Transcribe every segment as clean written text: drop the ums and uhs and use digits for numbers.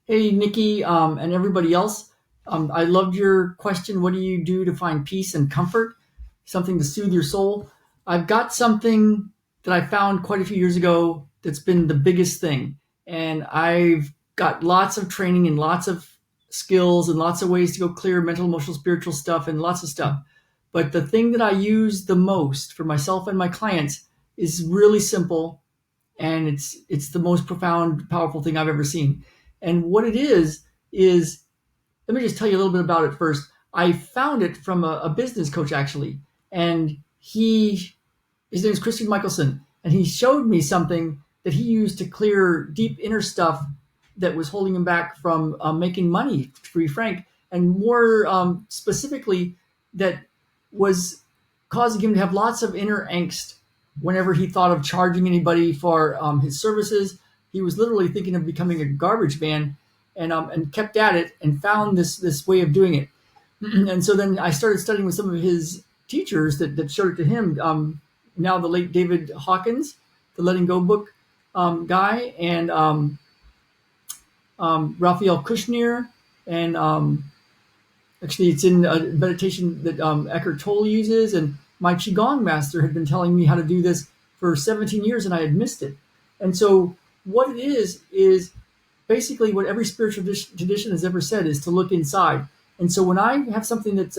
Hey, Nikki, and everybody else. I loved your question. What do you do to find peace and comfort? Something to soothe your soul. I've got something that I found quite a few years ago that's been the biggest thing. And I've got lots of training and lots of skills and lots of ways to go clear mental, emotional, spiritual stuff and lots of stuff. But the thing that I use the most for myself and my clients is really simple, and it's the most profound, powerful thing I've ever seen. And what it is, let me just tell you a little bit about it first. I found it from a business coach actually, and his name is Christian Michelson, and he showed me something that he used to clear deep inner stuff that was holding him back from making money, to be frank, and more specifically, that was causing him to have lots of inner angst whenever he thought of charging anybody for his services. He was literally thinking of becoming a garbage man, and kept at it and found this way of doing it. And so then I started studying with some of his teachers that showed it to him. Now the late David Hawkins, the Letting Go book guy, and Raphael Kushner, and actually it's in a meditation that Eckhart Tolle uses. And my Qigong master had been telling me how to do this for 17 years, and I had missed it. And so what it is basically what every spiritual tradition has ever said is to look inside. And so when I have something that's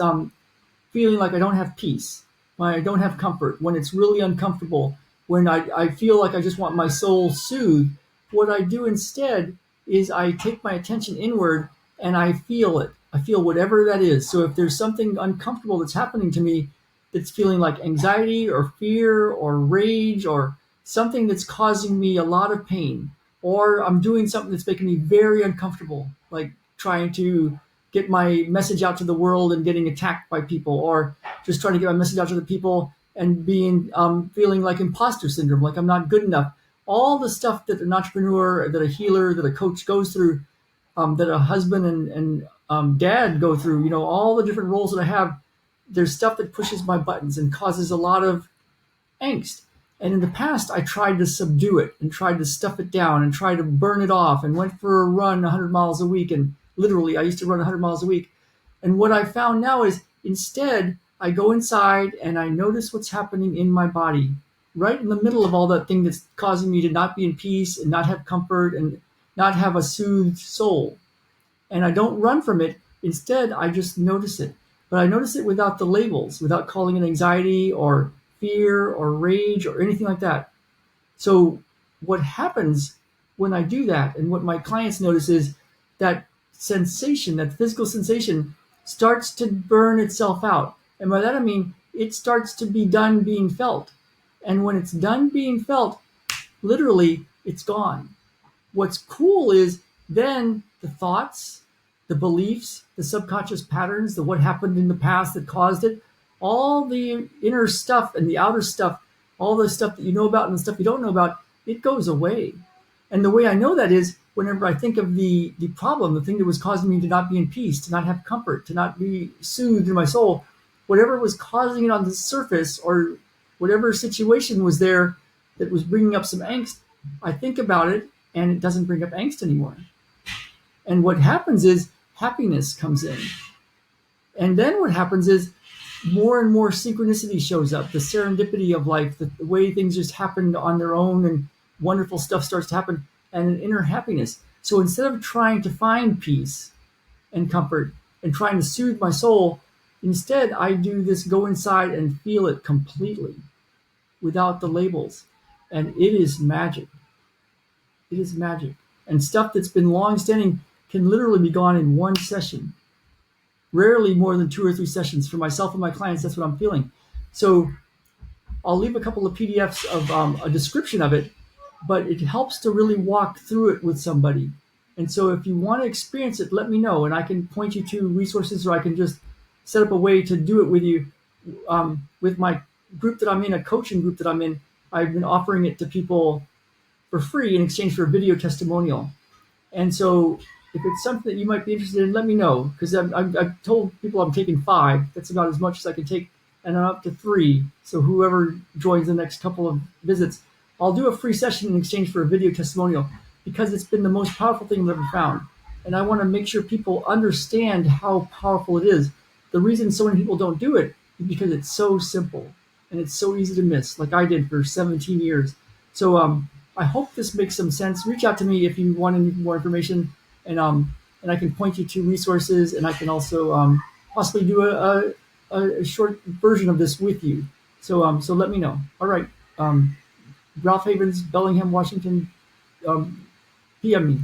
feeling like I don't have peace, when I don't have comfort, when it's really uncomfortable, when I feel like I just want my soul soothed, what I do instead is I take my attention inward and I feel it. I feel whatever that is. So if there's something uncomfortable that's happening to me, that's feeling like anxiety or fear or rage or something that's causing me a lot of pain, or I'm doing something that's making me very uncomfortable, like trying to get my message out to the world and getting attacked by people, or just trying to get my message out to the people and being feeling like imposter syndrome, like I'm not good enough. All the stuff that an entrepreneur, that a healer, that a coach goes through, that a husband and dad go through, all the different roles that I have, there's stuff that pushes my buttons and causes a lot of angst. And in the past, I tried to subdue it and tried to stuff it down and try to burn it off and went for a run 100 miles a week. And literally, I used to run 100 miles a week. And what I found now is instead, I go inside and I notice what's happening in my body, right in the middle of all that thing that's causing me to not be in peace and not have comfort and not have a soothed soul. And I don't run from it. Instead, I just notice it. But I notice it without the labels, without calling it anxiety or fear or rage or anything like that. So what happens when I do that, and what my clients notice, is that sensation, that physical sensation, starts to burn itself out. And by that I mean it starts to be done being felt. And when it's done being felt, literally, it's gone. What's cool is then the thoughts, the beliefs, the subconscious patterns, the what happened in the past that caused it, all the inner stuff and the outer stuff, all the stuff that you know about and the stuff you don't know about, it goes away. And the way I know that is whenever I think of the problem, the thing that was causing me to not be in peace, to not have comfort, to not be soothed in my soul, whatever was causing it on the surface, or whatever situation was there that was bringing up some angst, I think about it and it doesn't bring up angst anymore. And what happens is happiness comes in. And then what happens is more and more synchronicity shows up, the serendipity of life, the way things just happen on their own, and wonderful stuff starts to happen, and an inner happiness. So instead of trying to find peace and comfort and trying to soothe my soul, instead I do this go inside and feel it completely without the labels. And it is magic. It is magic. And stuff that's been long standing can literally be gone in one session. Rarely more than 2 or 3 sessions. For myself and my clients, that's what I'm feeling. So I'll leave a couple of PDFs of a description of it, but it helps to really walk through it with somebody. And so if you want to experience it, let me know, and I can point you to resources, or I can just set up a way to do it with you. With my group that I'm in, a coaching group that I'm in, I've been offering it to people for free in exchange for a video testimonial. And so if it's something that you might be interested in, let me know, because I've told people I'm taking 5. That's about as much as I can take, and I'm up to 3. So whoever joins the next couple of visits, I'll do a free session in exchange for a video testimonial, because it's been the most powerful thing I've ever found. and I want to make sure people understand how powerful it is. The reason so many people don't do it is because it's so simple and it's so easy to miss, like I did for 17 years. So I hope this makes some sense. Reach out to me if you want any more information, and and I can point you to resources, and I can also possibly do a short version of this with you. So let me know. All right, Ralph Havens, Bellingham, Washington. PM me.